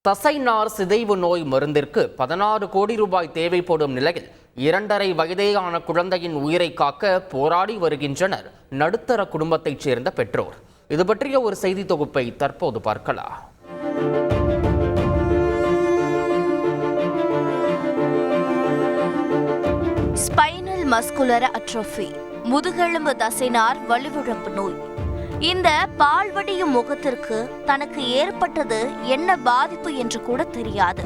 தசைநார் சிதைவு நோய் மருந்திற்கு 16 கோடி ரூபாய் தேவைப்படும் நிலையில் 2.5 வயதேயான குழந்தையின் உயிரை காக்க போராடி வருகின்றனர் நடுத்தர குடும்பத்தைச் சேர்ந்த பெற்றோர். இது பற்றிய ஒரு செய்தி தொகுப்பை தற்போது பார்க்கலாம். ஸ்பைனல் மஸ்குலர் அட்ரோஃபி, முதுகெலும்பு தசைநார் வலுவிழப்பு நோய். இந்த பால்வடியும் முகத்திற்கு தனக்கு ஏற்பட்டது என்ன பாதிப்பு என்று கூட தெரியாது.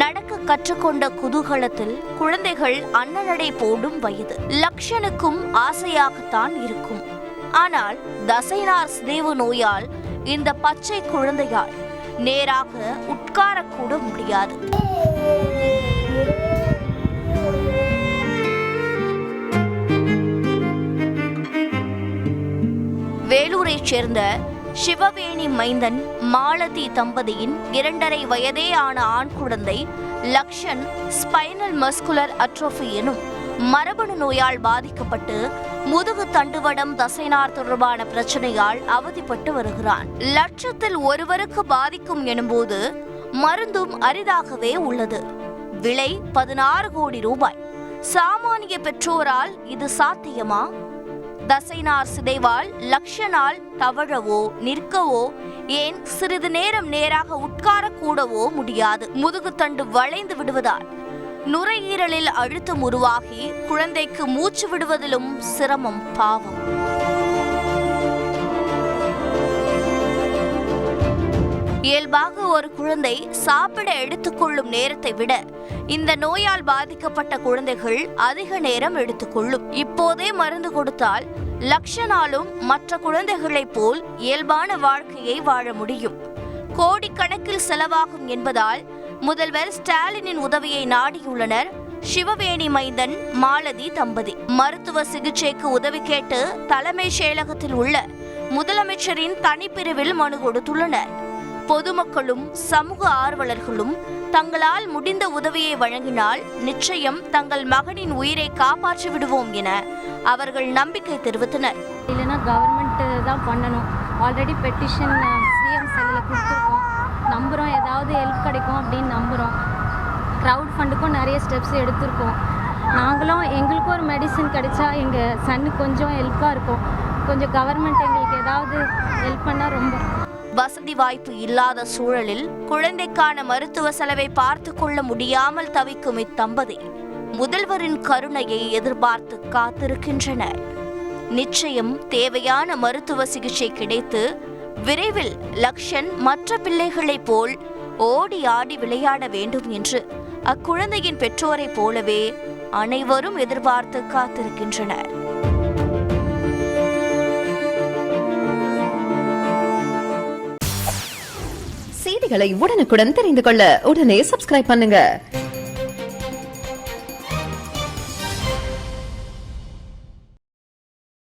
நடக்க கற்றுக்கொண்ட குதூகலத்தில் குழந்தைகள் அன்னநடை போடும் வயது. லக்ஷனுக்கும் ஆசையாகத்தான் இருக்கும். ஆனால் தசைநார் சிதைவு நோயால் இந்த பச்சை குழந்தையால் நேராக உட்காரக்கூட முடியாது. வேலூரைச் சேர்ந்த சிவவேணி மைந்தன் மாலதி தம்பதியின் 2.5 வயதே ஆன ஆண் குழந்தை லக்ஷன் ஸ்பைனல் மஸ்குலர் அட்ரோஃபி எனும் மரபணு நோயால் பாதிக்கப்பட்டு முதுகு தண்டுவடம் தசைநார் தொடர்பான பிரச்சனையால் அவதிப்பட்டு வருகிறான். லட்சத்தில் ஒருவருக்கு பாதிக்கும் எனும்போது மருந்தும் அரிதாகவே உள்ளது. விலை 16 கோடி ரூபாய். சாமானிய பெற்றோரால் இது சாத்தியமா? தசைநார் சிதைவால் லக்ஷனால் தவழவோ நிற்கவோ ஏன் சிறிது நேரம் நேராக உட்காரக்கூடவோ முடியாது. முதுகுத்தண்டு வளைந்து விடுவதால் நுரையீரலில் அழுத்தம் உருவாகி குழந்தைக்கு மூச்சு விடுவதிலும் சிரமம். பாவம். இயல்பாக ஒரு குழந்தை சாப்பிட எடுத்துக்கொள்ளும் நேரத்தை விட இந்த நோயால் பாதிக்கப்பட்ட குழந்தைகள் அதிக நேரம் எடுத்துக்கொள்ளும். இப்போதே மருந்து கொடுத்தால் லக்ஷனாலும் மற்ற குழந்தைகளைப் போல் இயல்பான வாழ்க்கையை வாழ முடியும். கோடிக்கணக்கில் செலவாகும் என்பதால் முதல்வர் ஸ்டாலினின் உதவியை நாடியுள்ளனர் சிவவேணி மைந்தன் மாலதி தம்பதி. மருத்துவ சிகிச்சைக்கு உதவி கேட்டு தலைமைச் செயலகத்தில் உள்ள முதலமைச்சரின் தனிப்பிரிவில் மனு கொடுத்துள்ளனர். பொதுமக்களும் சமூக ஆர்வலர்களும் தங்களால் முடிந்த உதவியை வழங்கினால் நிச்சயம் தங்கள் மகனின் உயிரை காப்பாற்றி விடுவோம் என அவர்கள் நம்பிக்கை தெரிவித்தனர். இல்லைன்னா கவர்மெண்ட் தான் பண்ணணும். ஆல்ரெடி பெட்டிஷன் சிஎம் செல்லில் கொடுத்துருக்கோம். நம்புகிறோம் ஏதாவது ஹெல்ப் கிடைக்கும் அப்படின்னு நம்புகிறோம். க்ரௌட் ஃபண்டுக்கும் நிறைய ஸ்டெப்ஸ் எடுத்திருக்கோம். நாங்களும் எங்களுக்கும் ஒரு மெடிசன் கிடைச்சா எங்கள் சன்னுக்கு கொஞ்சம் ஹெல்ப்பாக இருக்கும். கொஞ்சம் கவர்மெண்ட் எங்களுக்கு ஏதாவது ஹெல்ப் பண்ணால் ரொம்ப. வசதி வாய்ப்பு இல்லாத சூழலில் குழந்தைக்கான மருத்துவ செலவை பார்த்து கொள்ள முடியாமல் தவிக்கும் இத்தம்பதி முதல்வரின் கருணையை எதிர்பார்த்து காத்திருக்கின்றனர். நிச்சயம் தேவையான மருத்துவ சிகிச்சை கிடைத்து விரைவில் லக்ஷன் மற்ற பிள்ளைகளைப் போல் ஓடி ஆடி விளையாட வேண்டும் என்று அக்குழந்தையின் பெற்றோரைப் போலவே அனைவரும் எதிர்பார்த்து காத்திருக்கின்றனர். செய்திகளை உடனுக்குடன் தெரிந்து கொள்ள உடனே சப்ஸ்கிரைப் பண்ணுங்க.